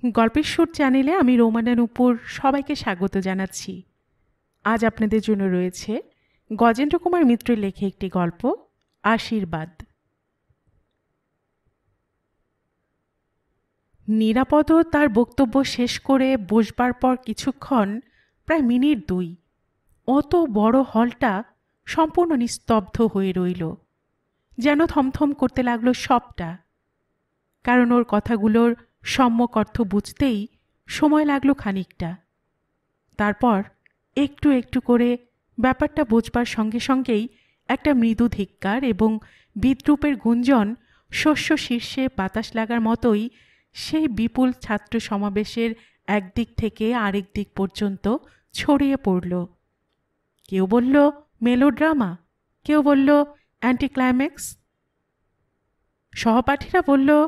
গল্পের সুর চ্যানেলে আমি রোমানা নূপুর সবাইকে স্বাগত জানাচ্ছি। আজ আপনাদের জন্য রয়েছে গজেন্দ্র কুমার মিত্রের লেখা একটি গল্প, আশীর্বাদ। নিরাপদ তার বক্তব্য শেষ করে বসবার পর কিছুক্ষণ, প্রায় মিনিট 2, অত বড় হলটা সম্পূর্ণ নিস্তব্ধ হয়ে রইল। যেন থমথম করতে লাগলো সবটা। কারণ ওর কথাগুলোর সম্যক অর্থ বুঝতেই সময় লাগলো খানিকটা। তারপর একটু একটু করে ব্যাপারটা বোঝবার সঙ্গে সঙ্গেই একটা মৃদু ধিক্কার এবং বিদ্রূপের গুঞ্জন শস্য শীর্ষে বাতাস লাগার মতোই সেই বিপুল ছাত্র সমাবেশের একদিক থেকে আরেক দিক পর্যন্ত ছড়িয়ে পড়ল। কেউ বলল মেলোড্রামা, কেউ বলল অ্যান্টিক্লাইম্যাক্স। সহপাঠীরা বলল,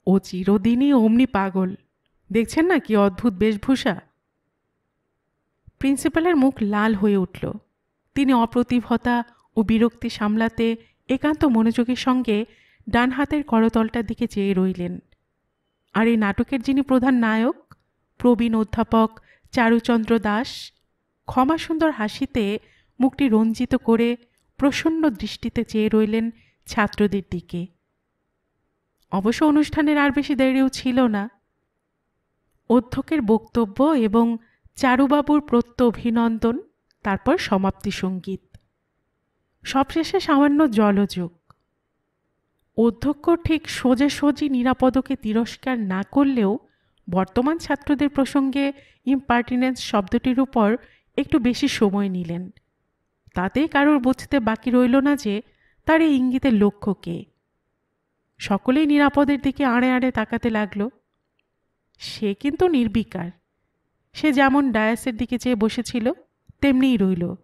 ও চিরদিনই অমনি পাগল, দেখছেন না কি অদ্ভুত বেশভূষা। প্রিন্সিপালের মুখ লাল হয়ে উঠল। তিনি অপ্রতিভতা ও বিরক্তি সামলাতে একান্ত মনোযোগের সঙ্গে ডান হাতের করতলটার দিকে চেয়ে রইলেন। আর এই নাটকের যিনি প্রধান নায়ক, প্রবীণ অধ্যাপক চারুচন্দ্র দাস, ক্ষমাসুন্দর হাসিতে মুখটি রঞ্জিত করে প্রসন্ন দৃষ্টিতে চেয়ে রইলেন ছাত্রদের দিকে। অবশ্য অনুষ্ঠানের আর বেশি দেরিও ছিল না। অধ্যক্ষের বক্তব্য এবং চারুবাবুর প্রত্যভিনন্দন, তারপর সমাপ্তি সঙ্গীত, সবশেষে সামান্য জলযোগ। অধ্যক্ষ ঠিক সোজাসুজি নিরাপদকে তিরস্কার না করলেও বর্তমান ছাত্রদের প্রসঙ্গে ইম্পার্টিনেন্স শব্দটির উপর একটু বেশি সময় নিলেন। তাতে কারোর বুঝতে বাকি রইল না যে তার এই ইঙ্গিতের লক্ষ্য কে। সকলেই নিরাপদের দিকে আড়ে আড়ে তাকাতে লাগল। সে কিন্তু নির্বিকার। সে যেমন ডায়াসের দিকে চেয়ে বসেছিল তেমনিই রইল।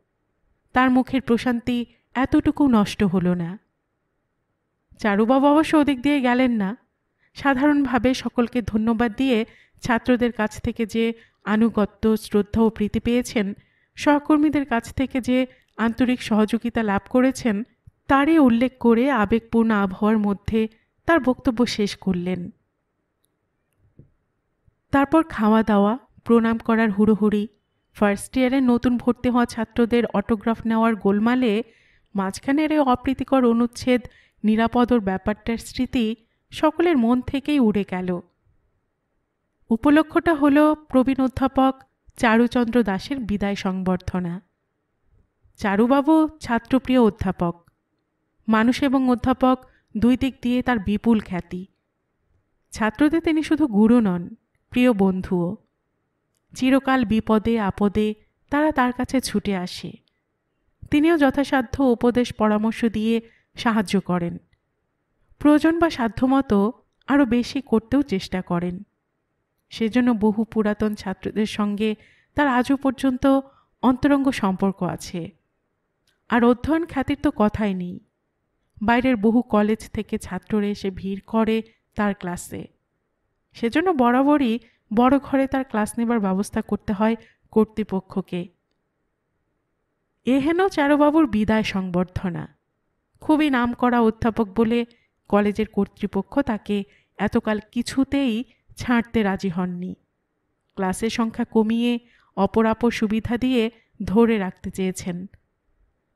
তার মুখের প্রশান্তি এতটুকু নষ্ট হল না। চারুবাবু অবশ্য ওদিক দিয়ে গেলেন না। সাধারণভাবে সকলকে ধন্যবাদ দিয়ে ছাত্রদের কাছ থেকে যে আনুগত্য, শ্রদ্ধা ও প্রীতি পেয়েছেন, সহকর্মীদের কাছ থেকে যে আন্তরিক সহযোগিতা লাভ করেছেন, তারই উল্লেখ করে আবেগপূর্ণ আবহাওয়ার মধ্যে তার বক্তব্য শেষ করলেন। তারপর খাওয়া দাওয়া, প্রণাম করার হুড়োহুড়ি, ফার্স্ট ইয়ারে নতুন ভর্তি হওয়া ছাত্রদের অটোগ্রাফ নেওয়ার গোলমালে মাঝখানের এই অপ্রীতিকর অনুচ্ছেদ নিরাপদর ব্যাপারটার স্মৃতি সকলের মন থেকেই উড়ে গেল। উপলক্ষটা হল প্রবীণ অধ্যাপক চারুচন্দ্র দাসের বিদায় সংবর্ধনা। চারুবাবু ছাত্রপ্রিয় অধ্যাপক। মানুষ এবং অধ্যাপক দুই দিক দিয়ে তার বিপুল খ্যাতি। ছাত্রদের তিনি শুধু গুরু নন, প্রিয় বন্ধুও। চিরকাল বিপদে আপদে তারা তার কাছে ছুটে আসে। তিনিও যথাসাধ্য উপদেশ পরামর্শ দিয়ে সাহায্য করেন। প্রয়োজন বা সাধ্যমতো আরও বেশি করতেও চেষ্টা করেন। সেজন্য বহু পুরাতন ছাত্রদের সঙ্গে তার আজও পর্যন্ত অন্তরঙ্গ সম্পর্ক আছে। আর অধ্যয়ন খ্যাতির তো কথাই নেই। বাইরের বহু কলেজ থেকে ছাত্ররা এসে ভিড় করে তার ক্লাসে। সেজন্য বরাবরই বড় ঘরে তার ক্লাস নেবার ব্যবস্থা করতে হয় কর্তৃপক্ষকে। এ হেন চারুবাবুর বিদায় সংবর্ধনা। খুবই নামকরা অধ্যাপক বলে কলেজের কর্তৃপক্ষ তাকে এতকাল কিছুতেই ছাড়তে রাজি হননি। ক্লাসের সংখ্যা কমিয়ে অপরাপর সুবিধা দিয়ে ধরে রাখতে চেয়েছেন।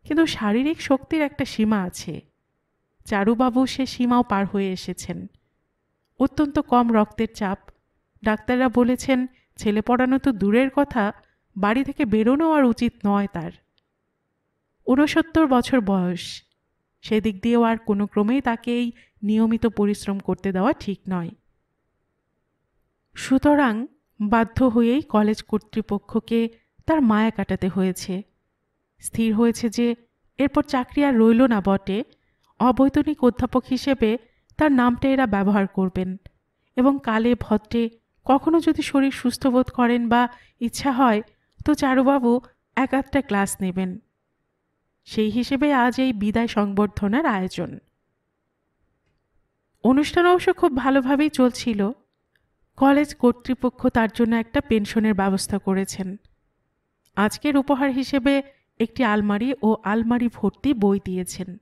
কিন্তু শারীরিক শক্তির একটা সীমা আছে। চারুবাবু সে সীমাও পার হয়ে এসেছেন। অত্যন্ত কম রক্তের চাপ। ডাক্তাররা বলেছেন ছেলে পড়ানো তো দূরের কথা, বাড়ি থেকে বেরোনো আর উচিত নয় তার। 69 বছর বয়স। সেদিক দিয়েও আর কোনো ক্রমেই তাকে এই নিয়মিত পরিশ্রম করতে দেওয়া ঠিক নয়। সুতরাং বাধ্য হয়েই কলেজ কর্তৃপক্ষকে তার মায়া কাটাতে হয়েছে। স্থির হয়েছে যে এরপর চাকরি আর রইল না বটে, অবৈতনিক অধ্যাপক হিসেবে তার নামটা এরা ব্যবহার করবেন এবং কালে ভদ্রে কখনো যদি শরীর সুস্থ বোধ করেন বা ইচ্ছা হয় তো চারুবাবু এক আধটা ক্লাস নেবেন। সেই হিসেবে আজ এই বিদায় সংবর্ধনার আয়োজন। অনুষ্ঠান অবশ্য খুব ভালোভাবেই চলছিল। কলেজ কর্তৃপক্ষ তার জন্য একটা পেনশনের ব্যবস্থা করেছেন। আজকের উপহার হিসেবে একটি আলমারি ও আলমারি ভর্তি বই দিয়েছেন।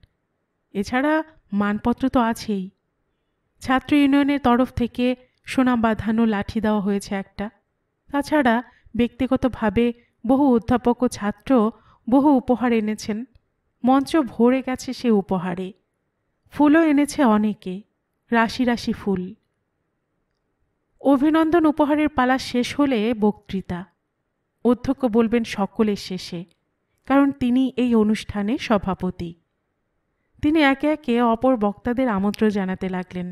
এছাড়া মানপত্র তো আছেই। ছাত্র ইউনিয়নের তরফ থেকে সোনা বাঁধানো লাঠি দেওয়া হয়েছে একটা। তাছাড়া ব্যক্তিগতভাবে বহু অধ্যাপক ও ছাত্র বহু উপহার এনেছেন। মঞ্চ ভরে গেছে সে উপহারে। ফুলও এনেছে অনেকে, রাশি রাশি ফুল। অভিনন্দন উপহারের পালা শেষ হলে বক্তৃতা। অধ্যক্ষ বলবেন সকলের শেষে, কারণ তিনি এই অনুষ্ঠানের সভাপতি। তিনি একে একে অপর বক্তাদের আমন্ত্রণ জানাতে লাগলেন।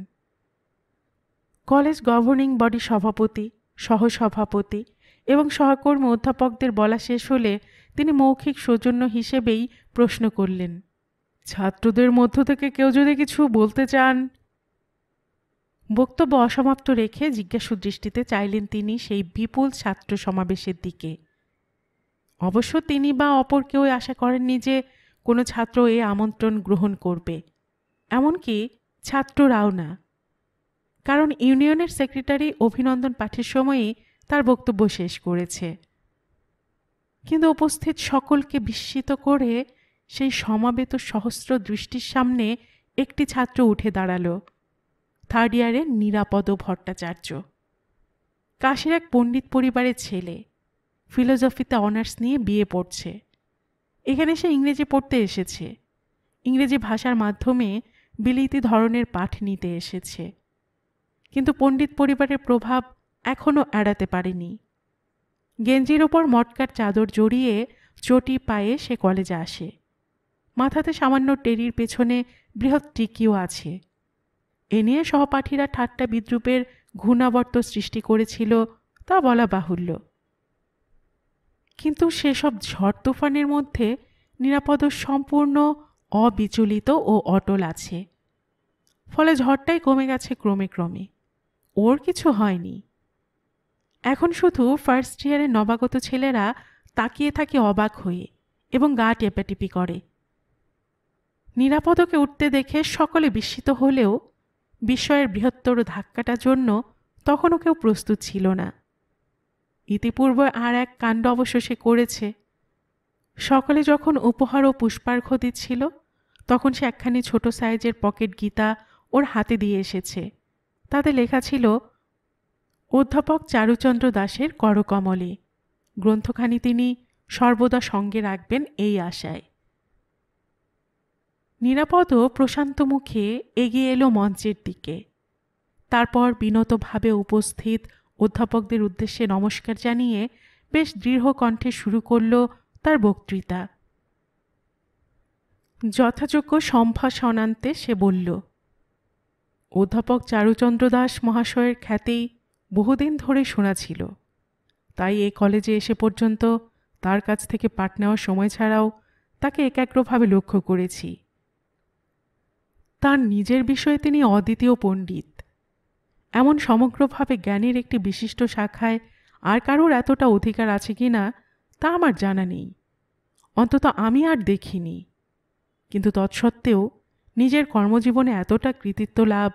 কলেজ গভর্নিং বডি সভাপতি, সহসভাপতি এবং সহকর্মী অধ্যাপকদের বলা শেষ হলে তিনি মৌখিক সৌজন্য হিসেবেই প্রশ্ন করলেন, ছাত্রদের মধ্য থেকে কেউ যদি কিছু বলতে চান। বক্তব্য অসমাপ্ত রেখে জিজ্ঞাসু দৃষ্টিতে চাইলেন তিনি সেই বিপুল ছাত্র সমাবেশের দিকে। অবশ্য তিনি বা অপর কেউ আশা করেননি যে কোনো ছাত্র এ আমন্ত্রণ গ্রহণ করবে, এমনকি ছাত্ররাও না, কারণ ইউনিয়নের সেক্রেটারি অভিনন্দন পাঠের সময়ই তার বক্তব্য শেষ করেছে। কিন্তু উপস্থিত সকলকে বিস্মিত করে সেই সমাবেত সহস্র দৃষ্টির সামনে একটি ছাত্র উঠে দাঁড়ালো। থার্ড ইয়ারের নিরাপদ ভট্টাচার্য। কাশীর এক পণ্ডিত পরিবারের ছেলে, ফিলোসফিতে অনার্স নিয়ে বিয়ে পড়ছে। এখানে সে ইংরেজি পড়তে এসেছে, ইংরেজি ভাষার মাধ্যমে বিলিতি ধরনের পাঠ নিতে এসেছে। কিন্তু পণ্ডিত পরিবারের প্রভাব এখনও এড়াতে পারেনি। গেঞ্জির ওপর মটকার চাদর জড়িয়ে চটি পায়ে সে কলেজে আসে। মাথাতে সামান্য টেরির পেছনে বৃহৎ টিকিও আছে। এ নিয়ে সহপাঠীরা ঠাট্টা বিদ্রুপের ঘূর্ণাবর্ত সৃষ্টি করেছিল তা বলা বাহুল্য। কিন্তু সেসব ঝড় তুফানের মধ্যে নিরাপদ সম্পূর্ণ অবিচলিত ও অটল আছে। ফলে ঝড়টাই কমে গেছে ক্রমে ক্রমে, ওর কিছু হয়নি। এখন শুধু ফার্স্ট ইয়ারের নবাগত ছেলেরা তাকিয়ে থাকে অবাক হয়ে এবং গা টেপাটিপি করে। নিরাপদকে উঠতে দেখে সকলে বিস্মিত হলেও বিস্ময়ের বৃহত্তর ধাক্কাটার জন্য তখনও কেউ প্রস্তুত ছিল না। ইতিপূর্বে আর এক কাণ্ড অবশ্য সে করেছে। সকলে যখন উপহার ও পুষ্পার্ঘ দিচ্ছিল তখন সে একখানি ছোট সাইজের পকেট গীতা ওর হাতে দিয়ে এসেছে। তাতে লেখা ছিল, অধ্যাপক চারুচন্দ্র দাশের করকমলে। গ্রন্থখানি তিনি সর্বদা সঙ্গে রাখবেন এই আশায়। নিরাপদ প্রশান্ত মুখে এগিয়ে এলো মঞ্চের দিকে। তারপর বিনতভাবে উপস্থিত অধ্যাপকদের উদ্দেশ্যে নমস্কার জানিয়ে বেশ দৃঢ় কণ্ঠে শুরু করল তার বক্তৃতা। যথাযোগ্য সম্ভাষণান্তে সে বলল, অধ্যাপক চারুচন্দ্র দাস মহাশয়ের খ্যাতি বহুদিন ধরে শোনা ছিল, তাই এ কলেজে এসে পর্যন্ত তার কাছ থেকে পাঠ নেওয়ার সময় ছাড়াও তাকে একাগ্রভাবে লক্ষ্য করেছি। তার নিজের বিষয়ে তিনি অদ্বিতীয় পণ্ডিত। এমন সমগ্রভাবে জ্ঞানের একটি বিশিষ্ট শাখায় আর কারোর এতটা অধিকার আছে কি না তা আমার জানা নেই, অন্তত আমি আর দেখিনি। কিন্তু তৎসত্ত্বেও নিজের কর্মজীবনে এতটা কৃতিত্ব লাভ,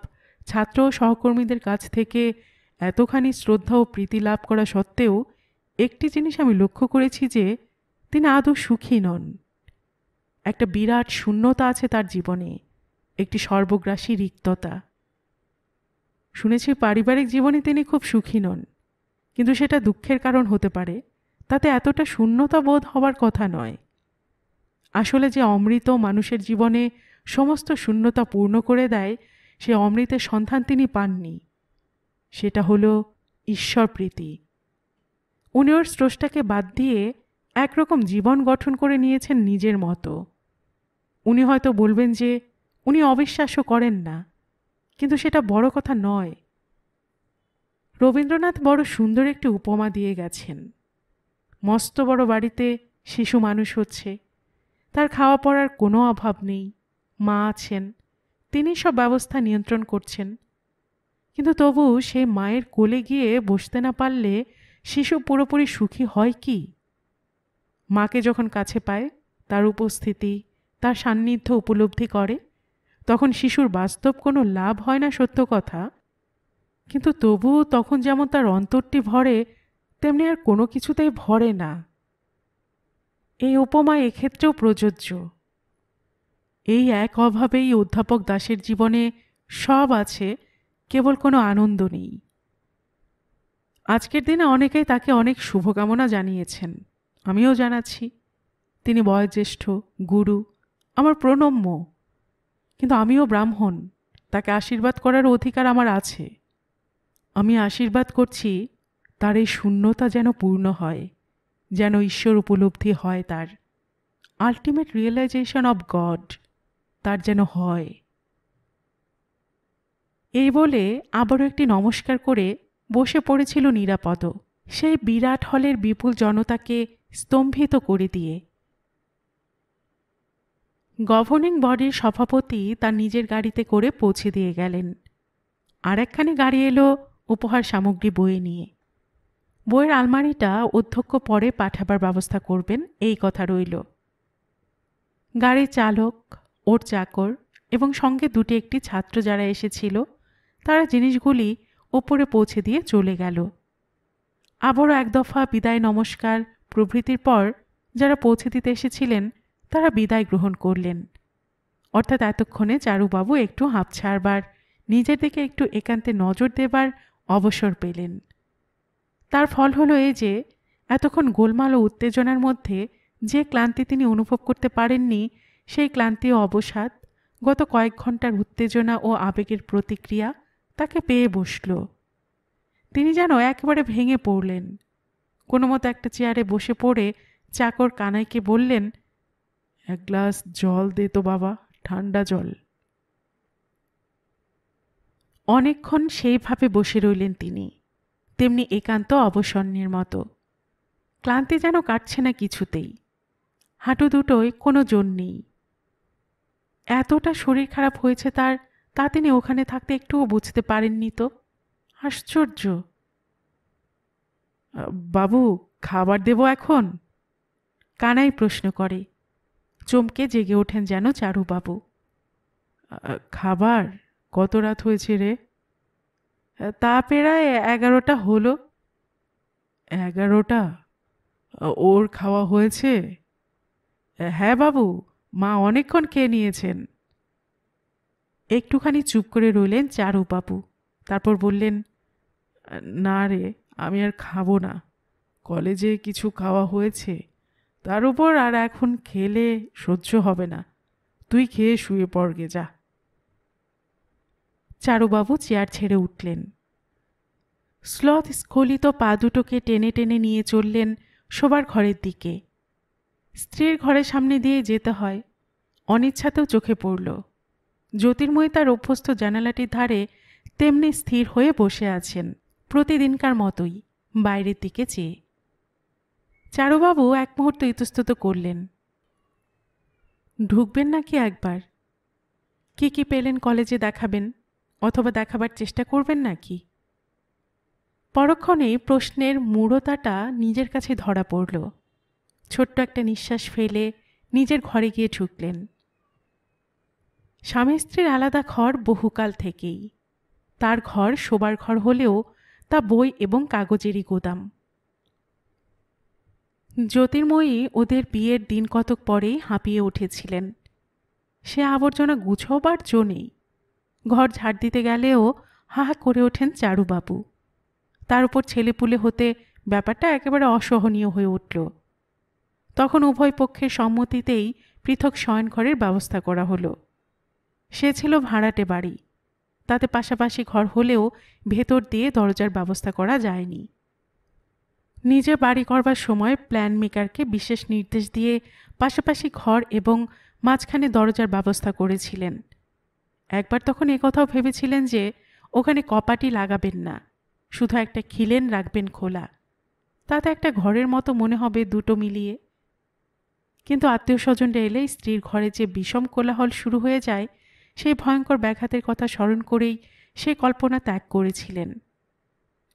ছাত্র ও সহকর্মীদের কাছ থেকে এতখানি শ্রদ্ধা ও প্রীতি লাভ করা সত্ত্বেও একটি জিনিস আমি লক্ষ্য করেছি যে তিনি আদৌ সুখী নন। একটা বিরাট শূন্যতা আছে তার জীবনে, একটি সর্বগ্রাসী রিক্ততা। শুনেছি পারিবারিক জীবনে তিনি খুব সুখী নন, কিন্তু সেটা দুঃখের কারণ হতে পারে, তাতে এতটা শূন্যতা বোধ হবার কথা নয়। আসলে যে অমৃত মানুষের জীবনে সমস্ত শূন্যতা পূর্ণ করে দেয়, সে অমৃতের সন্ধান তিনি পাননি। সেটা হলো ঈশ্বর প্রীতি। উনি ওর স্রষ্টাকে বাদ দিয়ে একরকম জীবন গঠন করে নিয়েছেন নিজের মতো। উনি হয়তো বলবেন যে উনি অবিশ্বাসও করেন না, কিন্তু সেটা বড় কথা নয়। রবীন্দ্রনাথ বড় সুন্দর একটি উপমা দিয়ে গেছেন। মস্ত বড় বাড়িতে শিশু মানুষ হচ্ছে, তার খাওয়া পড়ার কোনো অভাব নেই, মা আছেন, তিনি সব ব্যবস্থা নিয়ন্ত্রণ করছেন। কিন্তু তবু সে মায়ের কোলে গিয়ে বসতে না পারলে শিশু পুরোপুরি সুখী হয় কি? মাকে যখন কাছে পায়, তার উপস্থিতি, তার সান্নিধ্য উপলব্ধি করে, তখন শিশুর বাস্তব কোনো লাভ হয় না সত্য কথা, কিন্তু তবুও তখন যেমন তার অন্তরটি ভরে, তেমনি আর কোনো কিছুতেই ভরে না। এই উপমা এক্ষেত্রেও প্রযোজ্য। এই এক অভাবেই অধ্যাপক দাশের জীবনে সব আছে, কেবল কোনো আনন্দ নেই। আজকের দিনে অনেকেই তাকে অনেক শুভকামনা জানিয়েছেন, আমিও জানাচ্ছি। তিনি বয়োজ্যেষ্ঠ, গুরু, আমার প্রণম্য। কিন্তু আমিও ব্রাহ্মণ, তাকে আশীর্বাদ করার অধিকার আমার আছে। আমি আশীর্বাদ করছি তার এই শূন্যতা যেন পূর্ণ হয়, যেন ঈশ্বর উপলব্ধি হয়, তার আলটিমেট রিয়েলাইজেশন অব গড তার যেন হয়। এই বলে আবারও একটি নমস্কার করে বসে পড়েছিল নিরাপদ সেই বিরাট হলের বিপুল জনতাকে স্তম্ভিত করে দিয়ে। গভর্নিং বডির সভাপতি তার নিজের গাড়িতে করে পৌঁছে দিয়ে গেলেন। আর একখানি গাড়ি এলো উপহার সামগ্রী বয়ে নিয়ে। বইয়ের আলমারিটা অধ্যক্ষ পরে পাঠাবার ব্যবস্থা করবেন এই কথা রইল। গাড়ির চালক, ওর চাকর এবং সঙ্গে দুটি একটি ছাত্র যারা এসেছিল তারা জিনিসগুলি ওপরে পৌঁছে দিয়ে চলে গেল। আবারও এক দফা বিদায় নমস্কার প্রভৃতির পর যারা পৌঁছে দিতে এসেছিলেন তারা বিদায় গ্রহণ করলেন। অর্থাৎ এতক্ষণে চারুবাবু একটু হাঁপ ছাড়বার, নিজের দিকে একটু একান্তে নজর দেবার অবসর পেলেন। তার ফল হলো এই যে এতক্ষণ গোলমাল ও উত্তেজনার মধ্যে যে ক্লান্তি তিনি অনুভব করতে পারেননি, সেই ক্লান্তি ও অবসাদ, গত কয়েক ঘন্টার উত্তেজনা ও আবেগের প্রতিক্রিয়া তাকে পেয়ে বসল। তিনি যেন একেবারে ভেঙে পড়লেন। কোনো মতো একটা চেয়ারে বসে পড়ে চাকর কানাইকে বললেন, এক গ্লাস জল দে তো বাবা, ঠান্ডা জল। অনেকক্ষণ সেইভাবে বসে রইলেন তিনি, তেমনি একান্ত অবসন্নের মতো। ক্লান্তি যেন কাটছে না কিছুতেই। হাঁটু দুটোয় কোনো জোর নেই। এতটা শরীর খারাপ হয়েছে তার, তা তিনি ওখানে থাকতে একটুও বুঝতে পারেননি তো। আশ্চর্য। বাবু, খাবার দেব এখন? কানাই প্রশ্ন করে। চমকে জেগে ওঠেন যেন চারুবাবু। খাবার? কত রাত হয়েছে রে? তা প্রায় 11টা হলো। 11টা? ওর খাওয়া হয়েছে? হ্যাঁ বাবু, মা অনেকক্ষণ খেয়ে নিয়েছেন। একটুখানি চুপ করে রইলেন চারুবাবু, তারপর বললেন, না রে, আমি আর খাবো না। কলেজে কিছু খাওয়া হয়েছে, তার উপর আর এখন খেলে সহ্য হবে না। তুই খেয়ে শুয়ে পড়গে যা। চারুবাবু চেয়ার ছেড়ে উঠলেন। স্লথ স্খলিত পা দুটোকে টেনে টেনে নিয়ে চললেন শোবার ঘরের দিকে। স্ত্রীর ঘরের সামনে দিয়ে যেতে হয়, অনিচ্ছাতেও চোখে পড়ল। জ্যোতির্ময়ী তার অভ্যস্ত জানালাটির ধারে তেমনি স্থির হয়ে বসে আছেন, প্রতিদিনকার মতোই বাইরের দিকে চেয়ে। চারুবাবু এক মুহূর্ত ইতস্তত করলেন। ঢুকবেন নাকি একবার? কি কি পেলেন কলেজে দেখাবেন, অথবা দেখাবার চেষ্টা করবেন নাকি? পরক্ষণেই প্রশ্নের মূঢ়তাটা নিজের কাছে ধরা পড়ল। ছোট্ট একটা নিঃশ্বাস ফেলে নিজের ঘরে গিয়ে ঢুকলেন। স্বামী স্ত্রীর আলাদা ঘর বহুকাল থেকেই। তার ঘর শোবার ঘর হলেও তা বই এবং কাগজেরই গোদাম। জ্যোতির্ময়ী ওদের বিয়ের দিন কতক পরেই হাঁপিয়ে উঠেছিলেন। সে আবর্জনা গুছোবার জো নেই। ঘর ঝাড় দিতে গেলেও হাহা করে ওঠেন চারুবাবু। তার উপর ছেলেপুলে হতে ব্যাপারটা একেবারে অসহনীয় হয়ে উঠল। তখন উভয় পক্ষের সম্মতিতেই পৃথক শয়নঘরের ব্যবস্থা করা হলো। সে ছিল ভাড়াটে বাড়ি, তাতে পাশাপাশি ঘর হলেও ভেতর দিয়ে দরজার ব্যবস্থা করা যায়নি। নিজে বাড়ি করবার সময় প্ল্যান মেকারকে বিশেষ নির্দেশ দিয়ে পাশাপাশি ঘর এবং মাঝখানে দরজার ব্যবস্থা করেছিলেন। একবার তখন একথাও ভেবেছিলেন যে ওখানে কপাটি লাগাবেন না, শুধু একটা খিলেন রাখবেন খোলা, তাতে একটা ঘরের মতো মনে হবে দুটো মিলিয়ে। কিন্তু আত্মীয় স্বজনরা এলে স্ত্রীর ঘরে যে বিষম কোলাহল শুরু হয়ে যায়, সেই ভয়ঙ্কর ব্যাঘাতের কথা স্মরণ করেই সে কল্পনা ত্যাগ করেছিলেন।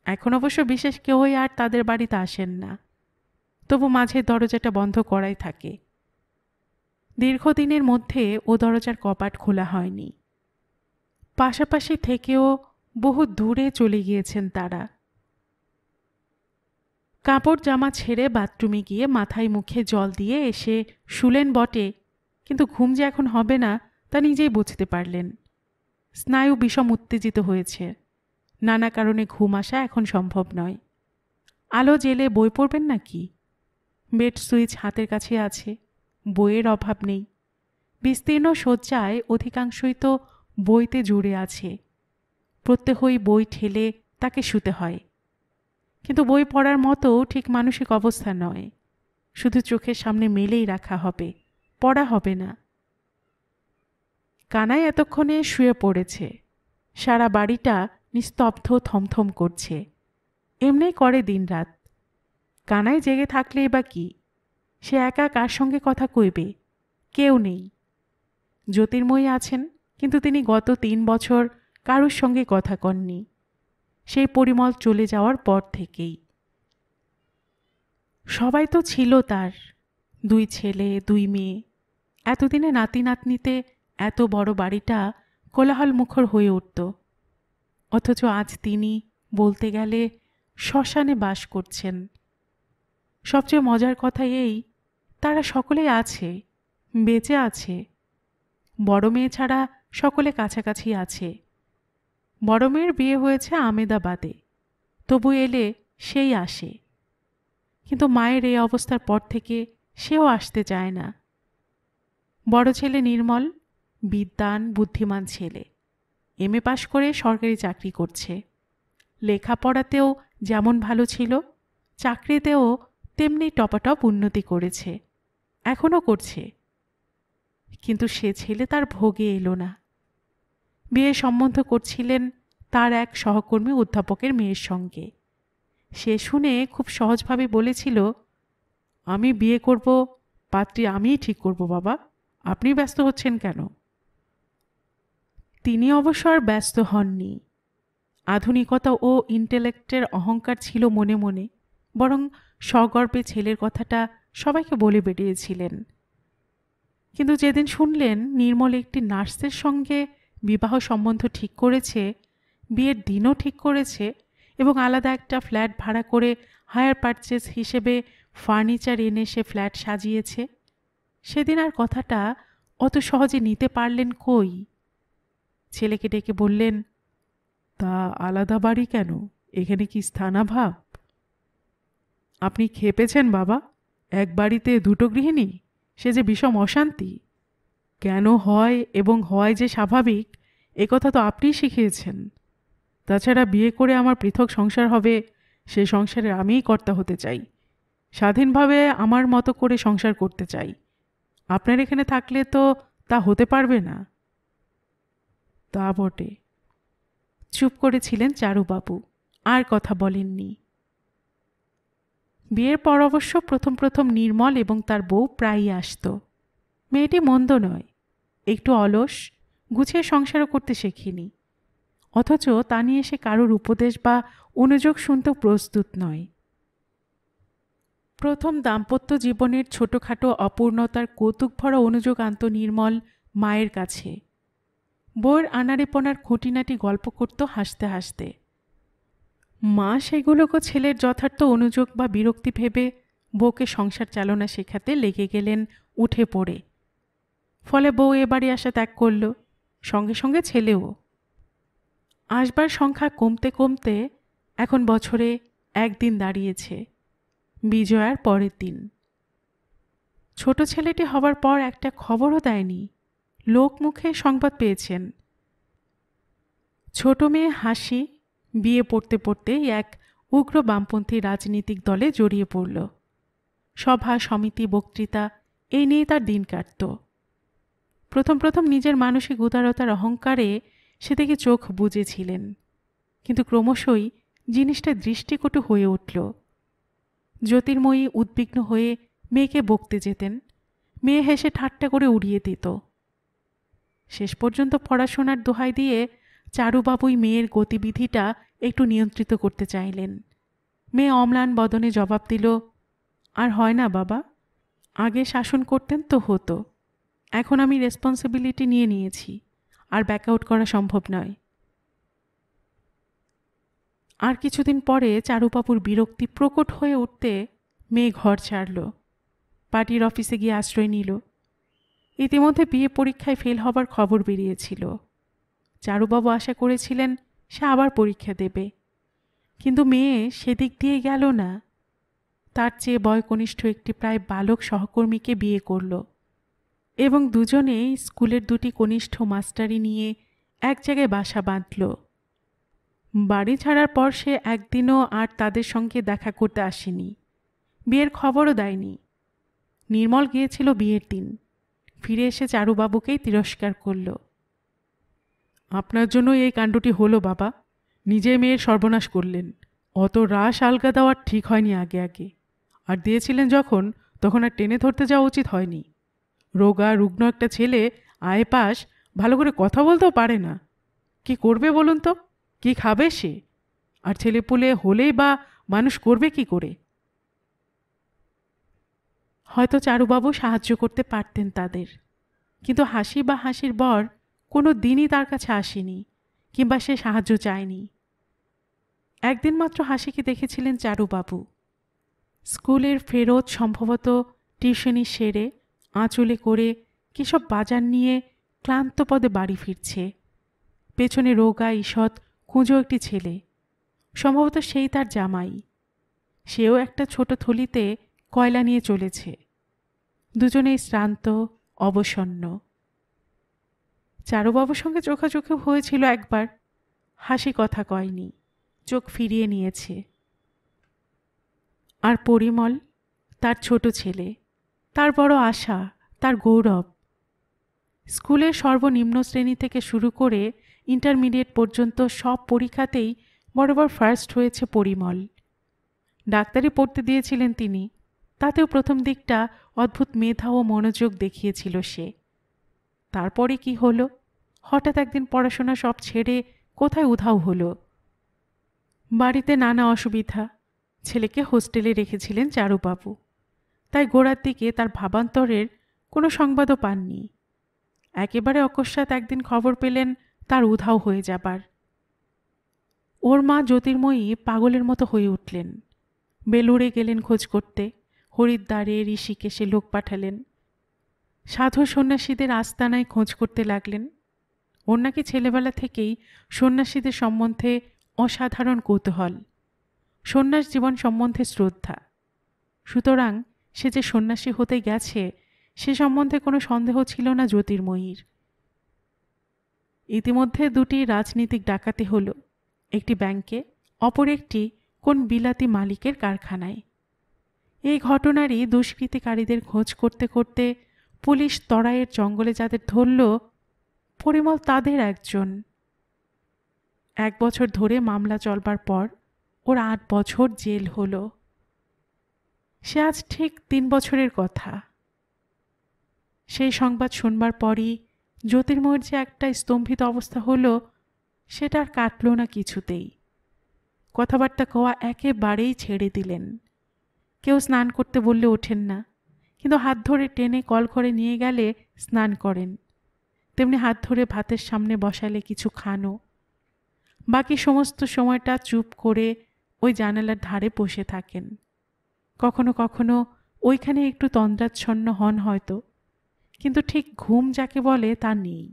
এখন অবশ্য বিশেষ কেউই আর তাদের বাড়িতে আসেন না, তবু মাঝের দরজাটা বন্ধ করাই থাকে। দীর্ঘদিনের মধ্যে ও দরজার কপাট খোলা হয়নি। পাশাপাশি থেকেও বহু দূরে চলে গিয়েছেন তারা। কাপড় জামা ছেড়ে বাথরুমে গিয়ে মাথায় মুখে জল দিয়ে এসে শুলেন বটে, কিন্তু ঘুম যে এখন হবে না তা নিজেই বুঝতে পারলেন। স্নায়ু বিষম উত্তেজিত হয়েছে, নানা কারণে ঘুম আসা এখন সম্ভব নয়। আলো জেলে বই পড়বেন নাকি? বেড সুইচ হাতের কাছে আছে, বইয়ের অভাব নেই। বিস্তীর্ণ শয্যায় অধিকাংশই তো বইতে জুড়ে আছে। প্রত্যহই বই ঠেলে তাকে শুতে হয়। কিন্তু বই পড়ার মতো ঠিক মানসিক অবস্থা নয়। শুধু চোখের সামনে মেলেই রাখা হবে, পড়া হবে না। কানাই এতক্ষণে শুয়ে পড়েছে। সারা বাড়িটা নিস্তব্ধ, থমথম করছে। এমনি করে দিনরাত। কানাই জেগে থাকলেই বা কি? সে একা কার সঙ্গে কথা কইবে? কেউ নেই। জ্যোতির্ময়ী আছেন, কিন্তু তিনি গত 3 বছর কারুর সঙ্গে কথা কননি, সেই পরিমল চলে যাওয়ার পর থেকেই। সবাই তো ছিল তার, 2 ছেলে 2 মেয়ে। এতদিনে নাতি নাতনিতে এত বড় বাড়িটা কোলাহল মুখর হয়ে উঠত। অথচ আজ তিনি বলতে গেলে শ্মশানে বাস করছেন। সবচেয়ে মজার কথা এই, তারা সকলেই আছে, বেঁচে আছে। বড় মেয়ে ছাড়া সকলে কাছাকাছি আছে। বড় মেয়ের বিয়ে হয়েছে আমেদাবাদে, তবু এলে সেই আসে। কিন্তু মায়ের এই অবস্থার পর থেকে সেও আসতে চায় না। বড় ছেলে নির্মল বিদ্বান বুদ্ধিমান ছেলে, এমএ পাশ করে সরকারি চাকরি করছে। লেখাপড়াতেও যেমন ভালো ছিল, চাকরিতেও তেমনি টপাটপ উন্নতি করেছে, এখনও করছে। কিন্তু সে ছেলে তার ভোগে এলো না। বিয়ে সম্বন্ধ করছিলেন তার এক সহকর্মী অধ্যাপকের মেয়ের সঙ্গে। সে শুনে খুব সহজভাবে বলেছিল, আমি বিয়ে করব, পাত্রী আমিই ঠিক করব বাবা, আপনি ব্যস্ত হচ্ছেন কেন? তিনি অবশ্য আর ব্যস্ত হননি। আধুনিকতা ও ইন্টেলেক্টের অহংকার ছিল মনে মনে, বরং সগর্বে ছেলের কথাটা সবাইকে বলে বেরিয়েছিলেন। কিন্তু যেদিন শুনলেন নির্মল একটি নার্সের সঙ্গে বিবাহ সম্বন্ধ ঠিক করেছে, বিয়ের দিনও ঠিক করেছে এবং আলাদা একটা ফ্ল্যাট ভাড়া করে হায়ার পারচেজ হিসেবে ফার্নিচার এনে সে ফ্ল্যাট সাজিয়েছে, সেদিন আর কথাটা অত সহজে নিতে পারলেন কই। ছেলেকে ডেকে বললেন, তা আলাদা বাড়ি কেন? এখানে কি স্থানাভাব? আপনি খেপেছেন বাবা, এক বাড়িতে 2টো গৃহিণী, সে যে বিষম অশান্তি। কেন হয় এবং হয় যে স্বাভাবিক, একথা তো আপনিই শিখিয়েছেন। তাছাড়া বিয়ে করে আমার পৃথক সংসার হবে, সে সংসারে আমিই কর্তা হতে চাই, স্বাধীনভাবে আমার মতো করে সংসার করতে চাই। আপনার এখানে থাকলে তো তা হতে পারবে না। তা বটে। চুপ করেছিলেন চারুবাবু, আর কথা বলেননি। বিয়ের পর অবশ্য প্রথম প্রথম নির্মল এবং তার বউ প্রায়ই আসত। মেয়েটি মন্দ নয়, একটু অলস, গুছিয়ে সংসারও করতে শেখেনি। অথচ তা নিয়ে সে কারোর উপদেশ বা অনুযোগ শুনতেও প্রস্তুত নয়। প্রথম দাম্পত্য জীবনের ছোটোখাটো অপূর্ণতার কৌতুকভরা অনুযোগ আনত নির্মল মায়ের কাছে। বউয়ের আনাড়েপনার খুঁটিনাটি গল্প করত হাসতে হাসতে। মা সেগুলোকে ছেলের যথার্থ অনুযোগ বা বিরক্তি ভেবে বউকে সংসার চালনা শেখাতে লেগে গেলেন উঠে পড়ে। ফলে বউ এ বাড়ি আসা ত্যাগ করল, সঙ্গে সঙ্গে ছেলেও। আসবার সংখ্যা কমতে কমতে এখন বছরে 1 দিন দাঁড়িয়েছে, বিজয়ার পরের দিন। ছোট ছেলেটি হবার পর একটা খবরও দেয়নি, লোক মুখে সংবাদ পেয়েছেন। ছোট মেয়ে হাসি বিয়ে পড়তে পড়তেই এক উগ্র বামপন্থী রাজনীতিক দলে জড়িয়ে পড়ল। সভা সমিতি বক্তৃতা এই নিয়ে তার দিন কাটত। প্রথম প্রথম নিজের মানসিক উদারতার অহংকারে সেদিকে চোখ বুজেছিলেন, কিন্তু ক্রমশই জিনিসটা দৃষ্টিকটু হয়ে উঠল। জ্যোতির্ময়ী উদ্বিগ্ন হয়ে মেয়েকে বকতে যেতেন, মেয়ে হেসে ঠাট্টা করে উড়িয়ে দিত। শেষ পর্যন্ত পড়াশোনার দোহাই দিয়ে চারুবাবুই মেয়ের গতিবিধিটা একটু নিয়ন্ত্রিত করতে চাইলেন। মেয়ে অম্লান বদনে জবাব দিল, আর হয় না বাবা, আগে শাসন করতেন তো হতো, এখন আমি রেসপন্সিবিলিটি নিয়ে নিয়েছি, আর ব্যাকআউট করা সম্ভব নয়। আর কিছুদিন পরে চারুবাবুর বিরক্তি প্রকট হয়ে উঠতে মেয়ে ঘর ছাড়ল, পার্টির অফিসে গিয়ে আশ্রয় নিল। ইতিমধ্যে বিয়ে পরীক্ষায় ফেল হবার খবর বেরিয়েছিল। চারুবাবু আশা করেছিলেন সে আবার পরীক্ষা দেবে, কিন্তু মেয়ে সেদিক দিয়ে গেল না। তার চেয়ে বয়কনিষ্ঠ একটি প্রায় বালক সহকর্মীকে বিয়ে করল এবং দুজনেই স্কুলের দুটি কনিষ্ঠ মাস্টারি নিয়ে এক জায়গায় বাসা বাঁধল। বাড়ি ছাড়ার পর সে একদিনও আর তাদের সঙ্গে দেখা করতে আসেনি, বিয়ের খবরও দেয়নি। নির্মল গিয়েছিল বিয়ের দিন, ফিরে এসে চারুবাবুকেই তিরস্কার করল। আপনার জন্য এই কাণ্ডটি হলো বাবা, নিজে মেয়ের সর্বনাশ করলেন। অত রাস আলগা দেওয়ার ঠিক হয়নি আগে আগে, আর দিয়েছিলেন যখন তখন আর টেনে ধরতে যাওয়া উচিত হয়নি। রোগা রুগ্ন একটা ছেলে আয় পাশ, ভালো করে কথা বলতেও পারে না। কি করবে বলুন তো, কি খাবে সে? আর ছেলেপুলে হলেই বা মানুষ করবে কি করে? হয়তো চারুবাবু সাহায্য করতে পারতেন তাদের, কিন্তু হাসি বা হাসির বর কোনো দিনই তার কাছে আসেনি, কিংবা সে সাহায্য চায়নি। একদিন মাত্র হাসিকে দেখেছিলেন চারুবাবু। স্কুলের ফেরত সম্ভবত টিউশনি সেরে আঁচলে করে কিসব বাজার নিয়ে ক্লান্ত পদে বাড়ি ফিরছে। পেছনে রোগা ঈষৎ কুঁজো একটি ছেলে, সম্ভবত সেই তার জামাই। সেও একটা ছোট থলিতে কয়লা নিয়ে চলেছে। দুজনেই শ্রান্ত, অবসন্ন। চারুবাবুর সঙ্গে চোখাচোখি হয়েছিল একবার, হাসি কথা কয়নি, চোখ ফিরিয়ে নিয়েছে। আর পরিমল, তার ছোট ছেলে, তার বড় আশা, তার গৌরব। স্কুলের সর্বনিম্ন শ্রেণী থেকে শুরু করে ইন্টারমিডিয়েট পর্যন্ত সব পরীক্ষাতেই বরাবর ফার্স্ট হয়েছে পরিমল। ডাক্তারি পড়তে দিয়েছিলেন তিনি, তাতেও প্রথম দিকটা অদ্ভুত মেধা ও মনোযোগ দেখিয়েছিল সে। তারপরে কি হলো, হঠাৎ একদিন পড়াশোনা সব ছেড়ে কোথায় উধাও হলো। বাড়িতে নানা অসুবিধা, ছেলেকে হোস্টেলে রেখেছিলেন চারুবাবু, তাই গোড়ার দিকে তার ভাবান্তরের কোনো সংবাদও পাননি। একেবারে অকস্মাৎ একদিন খবর পেলেন তার উধাও হয়ে যাবার। ওর মা জ্যোতির্ময়ী পাগলের মতো হয়ে উঠলেন। বেলুড়ে গেলেন খোঁজ করতে, হরিদ্বারে ঋষিকেশে লোক পাঠালেন, সাধু সন্ন্যাসীদের আস্তানায় খোঁজ করতে লাগলেন। ওর নাকি ছেলেবেলা থেকেই সন্ন্যাসীদের সম্বন্ধে অসাধারণ কৌতূহল, সন্ন্যাস জীবন সম্বন্ধে শ্রদ্ধা। সুতরাং সে যে সন্ন্যাসী হতে গেছে সে সম্বন্ধে কোনো সন্দেহ ছিল না জ্যোতির্ময়ীর। ইতিমধ্যে দুটি রাজনীতিক ডাকাতি হল, একটি ব্যাংকে, অপর একটি কোন বিলাতি মালিকের কারখানায়। এই ঘটনারই দুষ্কৃতিকারীদের খোঁজ করতে করতে পুলিশ তরাইয়ের জঙ্গলে যাদের ধরল, পরিমল তাদের একজন। 1 বছর ধরে মামলা চলবার পর ওর 8 বছর জেল হলো। সে আজ ঠিক 3 বছরের কথা। সেই সংবাদ শুনবার পরই জ্যোতির্ময়ের যে একটা স্তম্ভিত অবস্থা হলো, সেটা আর কাটল না কিছুতেই। কথাবার্তা কওয়া একেবারেই ছেড়ে দিলেন। কেউ স্নান করতে বললে ওঠেন না, কিন্তু হাত ধরে টেনে কলঘরে নিয়ে গেলে স্নান করেন, তেমনি হাত ধরে ভাতের সামনে বসালে কিছু খানো। বাকি সমস্ত সময়টা চুপ করে ওই জানালার ধারে বসে থাকেন। কখনো কখনো ওইখানে একটু তন্দ্রাচ্ছন্ন হন হয়তো, কিন্তু ঠিক ঘুম যাকে বলে তা নেই।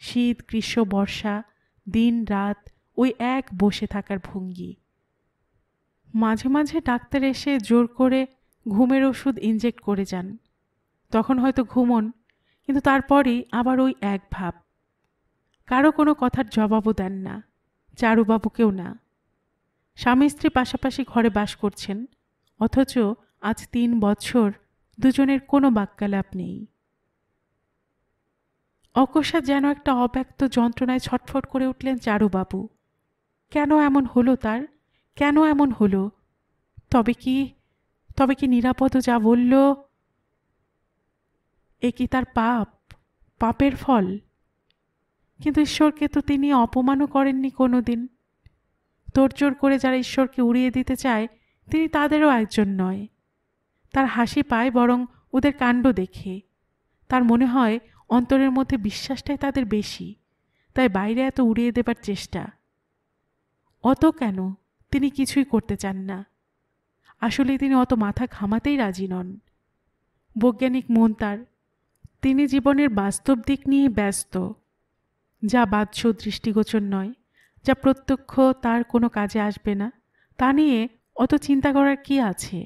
শীত, গ্রীষ্ম, বর্ষা, দিন রাত ওই এক বসে থাকার ভঙ্গি। মাঝে মাঝে ডাক্তার এসে জোর করে ঘুমের ওষুধ ইনজেক্ট করে যান, তখন হয়তো ঘুমন, কিন্তু তারপরই আবার ওই এক ভাব। কারো কোনো কথার জবাবও দেন না, চারুবাবুকেও না। স্বামী স্ত্রী পাশাপাশি ঘরে বাস করছেন, অথচ আজ 3 বছর দুজনের কোনো বাক্যালাপ নেই। অকস্মাৎ যেন একটা অব্যক্ত যন্ত্রণায় ছটফট করে উঠলেন চারুবাবু। কেন এমন হলো তার, কেন এমন হলো? তবে কি নিরাপদ যা বলল, এ কি তার পাপ, পাপের ফল? কিন্তু ঈশ্বরকে তো তিনি অপমানও করেননি কোনো দিন। তোড়জোড় করে যারা ঈশ্বরকে উড়িয়ে দিতে চায় তিনি তাদেরও একজন নয়। তার হাসি পায় বরং ওদের কাণ্ড দেখে। তার মনে হয় অন্তরের মধ্যে বিশ্বাসটাই তাদের বেশি, তাই বাইরে এত উড়িয়ে দেবার চেষ্টা। অত কেন, তিনি কিছুই করতে চান না। আসলে তিনি অত মাথা ঘামাতেই রাজি নন। বৈজ্ঞানিক মন তার, তিনি জীবনের বাস্তব দিক নিয়ে ব্যস্ত। যা বাহ্য দৃষ্টিগোচর নয়, যা প্রত্যক্ষ তার কোনো কাজে আসবে না, তা নিয়ে অত চিন্তা করার কি আছে?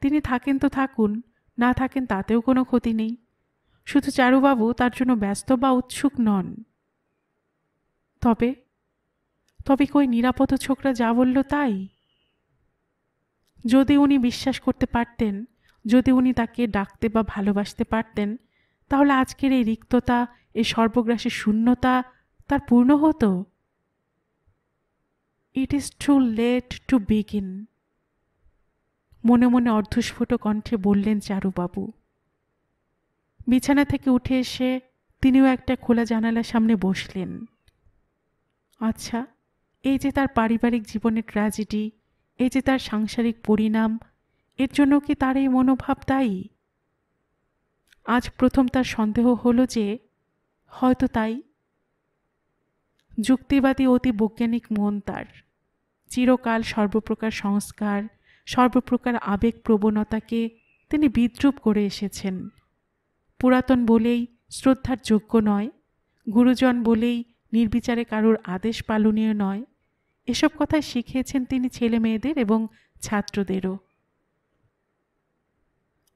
তিনি থাকেন তো থাকুন, না থাকেন তাতেও কোনো ক্ষতি নেই। শুধু চারুবাবু তার জন্য ব্যস্ত বা উৎসুক নন। তবে তবে কই নিরাপদ ছোকরা যা বলল তাই? যদি উনি বিশ্বাস করতে পারতেন, যদি উনি তাকে ডাকতে বা ভালোবাসতে পারতেন, তাহলে আজকের এই রিক্ততা, এই সর্বগ্রাসী শূন্যতা তার পূর্ণ হতো। It is too late to begin, মনে মনে অর্ধস্ফুট কণ্ঠে বললেন চারুবাবু। বিছানা থেকে উঠে এসে তিনিও একটা খোলা জানালার সামনে বসলেন। আচ্ছা, এই যে তার পারিবারিক জীবনের ট্র্যাজেডি, এই যে তার সাংসারিক পরিণাম, এর জন্য কি তার এই মনোভাব দায়ী? আজ প্রথম তার সন্দেহ হলো যে হয়তো তাই। যুক্তিবাদী অতি বৈজ্ঞানিক মন তার। চিরকাল সর্বপ্রকার সংস্কার, সর্বপ্রকার আবেগ প্রবণতাকে তিনি বিদ্রূপ করে এসেছেন। পুরাতন বলেই শ্রদ্ধার যোগ্য নয়, গুরুজন বলেই নির্বিচারে কারোর আদেশ পালনীয় নয়, এসব কথাই শিখিয়েছেন তিনি ছেলে মেয়েদের এবং ছাত্রদেরও।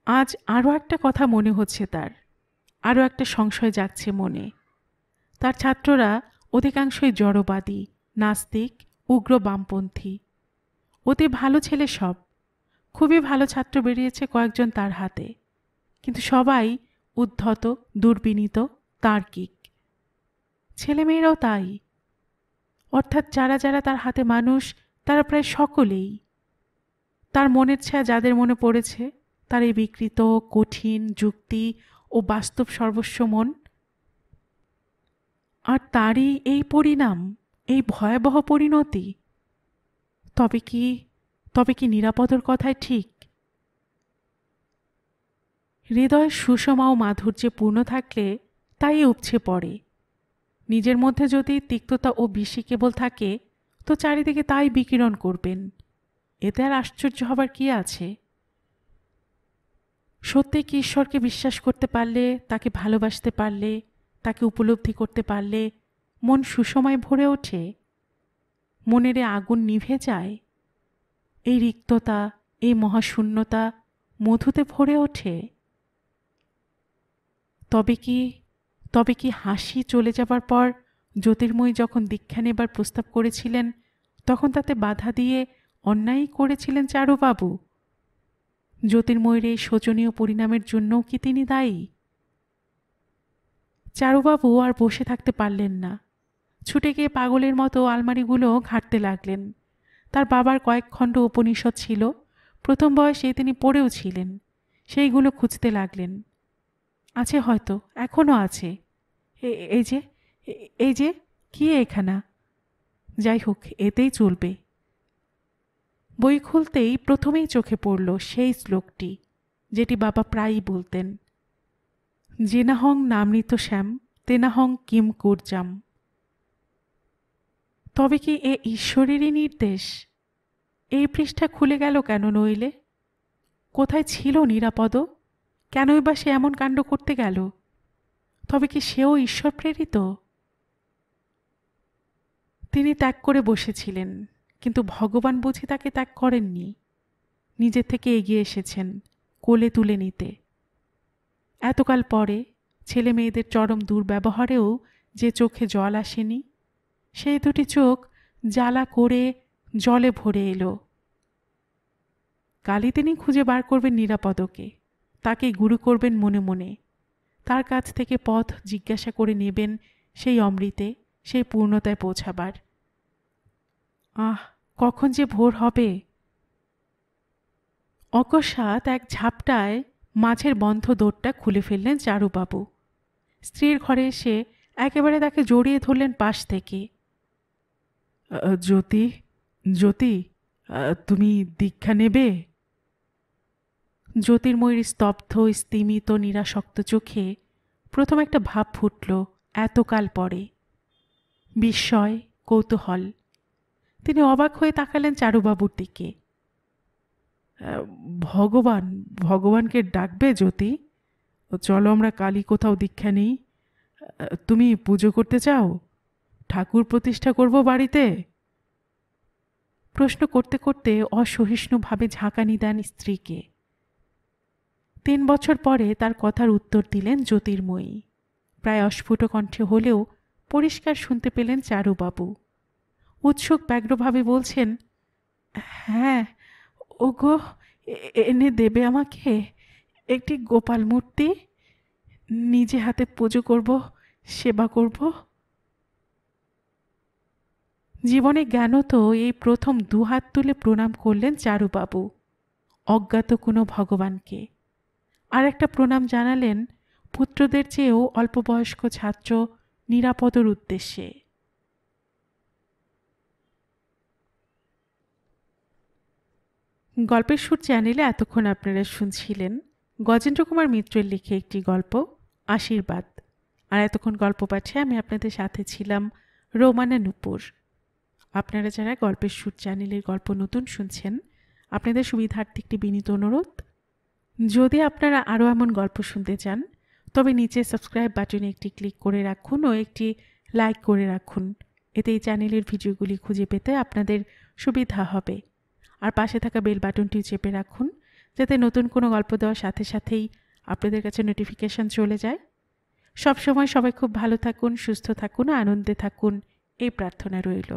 আজ আরও একটা কথা মনে হচ্ছে তার, আরও একটা সংশয় জাগছে মনে। তার ছাত্ররা অধিকাংশই জড়বাদী, নাস্তিক, উগ্র বামপন্থী। অতি ভালো ছেলে সব, খুবই ভালো ছাত্র বেরিয়েছে কয়েকজন তার হাতে, কিন্তু সবাই উদ্ধত, দুর্বিনীত, তার্কিক। ছেলেমেয়েরাও তাই। অর্থাৎ যারা যারা তার হাতে মানুষ, তারা প্রায় সকলেই। তার মনের ছায়া যাদের মনে পড়েছে, তার এই বিকৃত, কঠিন, যুক্তি ও বাস্তব সর্বস্ব মন। আর তারই এই পরিণাম, এই ভয়াবহ পরিণতি। তবে কি নিরাপদর কথাই ঠিক? হৃদয় সুষমা ও মাধুর্যে পূর্ণ থাকলে তাই উপচে পড়ে। নিজের মধ্যে যদি তিক্ততা ও বিষি কেবল থাকে, তো চারিদিকে তাই বিকিরণ করবেন। এতে আর আশ্চর্য হবার কি আছে? সত্যি কি ঈশ্বরকে বিশ্বাস করতে পারলে, তাকে ভালোবাসতে পারলে, তাকে উপলব্ধি করতে পারলে মন সুষমায় ভরে ওঠে? মনের আগুন নিভে যায়? এই রিক্ততা, এই মহাশূন্যতা মধুতে ভরে ওঠে? তবে কি হাসি চলে যাবার পর জ্যোতির্ময়ী যখন দীক্ষা নেবার প্রস্তাব করেছিলেন, তখন তাতে বাধা দিয়ে অন্যায়ই করেছিলেন চারুবাবু? জ্যোতির্ময়ীর এই শোচনীয় পরিণামের জন্যও কি তিনি দায়ী? চারুবাবু আর বসে থাকতে পারলেন না। ছুটে গিয়ে পাগলের মতো আলমারিগুলো ঘাঁটতে লাগলেন। তার বাবার কয়েক খণ্ড উপনিষদ ছিল, প্রথম বয়সে তিনি পড়েও ছিলেন। সেইগুলো খুঁজতে লাগলেন। আছে হয়তো, এখনও আছে। এই যে এই যে কি এখানা? যাই হোক, এতেই চলবে। বই খুলতেই প্রথমেই চোখে পড়ল সেই শ্লোকটি, যেটি বাবা প্রায়ই বলতেন, জেনাহং নামৃত শ্যাম তেনাহং কিম কুর্জাম। তবে কি এ ঈশ্বরেরই নির্দেশ? এই পৃষ্ঠা খুলে গেল কেন নইলে? কোথায় ছিল নিরাপদ? কেনই বা সে এমন কাণ্ড করতে গেল? তবে কি সেও ঈশ্বর প্রেরিত? তিনি ত্যাগ করে বসেছিলেন, কিন্তু ভগবান বুঝি তাকে ত্যাগ করেননি। নিজের থেকে এগিয়ে এসেছেন কোলে তুলে নিতে। এতকাল পরে ছেলে মেয়েদের চরম দুর্ব্যবহারেও যে চোখে জল আসেনি, সেই দুটি চোখ জ্বালা করে জলে ভরে এলো। কালই তিনি খুঁজে বার করবেন নিরাপদকে, তাকে গুরু করবেন মনে মনে, তার কাছ থেকে পথ জিজ্ঞাসা করে নেবেন সেই অমৃতে, সেই পূর্ণতায় পৌঁছাবার। আহ, কখন যে ভোর হবে! অকস্মাৎ এক ঝাপটায় মাঝের বন্ধ দোরটা খুলে ফেললেন চারুবাবু। স্ত্রীর ঘরে এসে একেবারে তাকে জড়িয়ে ধরলেন পাশ থেকে। জ্যোতি, জ্যোতি, তুমি দীক্ষা নেবে? জ্যোতির্ময়ীর স্তব্ধ, স্তিমিত, নিরাসক্ত চোখে প্রথম একটা ভাব ফুটল এতকাল পরে, বিস্ময়, কৌতূহল। তিনি অবাক হয়ে তাকালেন চারুবাবুর দিকে। ভগবানকে ডাকবে জ্যোতি? চলো আমরা কালই কোথাও দীক্ষা নিই। তুমি পুজো করতে চাও? ঠাকুর প্রতিষ্ঠা করব বাড়িতে? প্রশ্ন করতে করতে অসহিষ্ণুভাবে ঝাঁকানি দেন স্ত্রীকে। 3 বছর পরে তার কথার উত্তর দিলেন জ্যোতির্ময়ী। প্রায় অস্ফুট কণ্ঠে হলেও পরিষ্কার শুনতে পেলেন চারুবাবু। উৎসুক ব্যগ্রভাবে বলছেন, হ্যাঁ ওগো, এনে দেবে আমাকে একটি গোপাল মূর্তি? নিজে হাতে পুজো করব, সেবা করব। জীবনে জ্ঞানত এই প্রথম দুহাত তুলে প্রণাম করলেন চারুবাবু অজ্ঞাত কোনো ভগবানকে। আর একটা প্রণাম জানালেন পুত্রদের চেয়েও অল্পবয়স্ক ছাত্র নিরাপদর উদ্দেশ্যে। গল্পের সুর চ্যানেলে এতক্ষণ আপনারা শুনছিলেন গজেন্দ্র কুমার মিত্রের লিখে একটি গল্প আশীর্বাদ। আর এতক্ষণ গল্প পাঠে আমি আপনাদের সাথে ছিলাম রোমানা নূপুর। আপনারা যারা গল্পের সুর চ্যানেলের গল্প নতুন শুনছেন, আপনাদের সুবিধার্থে একটি বিনীত অনুরোধ, যদি আপনারা আরও এমন গল্প শুনতে চান তবে নিচে সাবস্ক্রাইব বাটনে একটি ক্লিক করে রাখুন ও একটি লাইক করে রাখুন। এতে এই চ্যানেলের ভিডিওগুলি খুঁজে পেতে আপনাদের সুবিধা হবে। আর পাশে থাকা বেল বাটনটি চেপে রাখুন যাতে নতুন কোনো গল্প দেওয়ার সাথে সাথেই আপনাদের কাছে নোটিফিকেশন চলে যায়। সবসময় সবাই খুব ভালো থাকুন, সুস্থ থাকুন, আনন্দে থাকুন, এই প্রার্থনা রইল।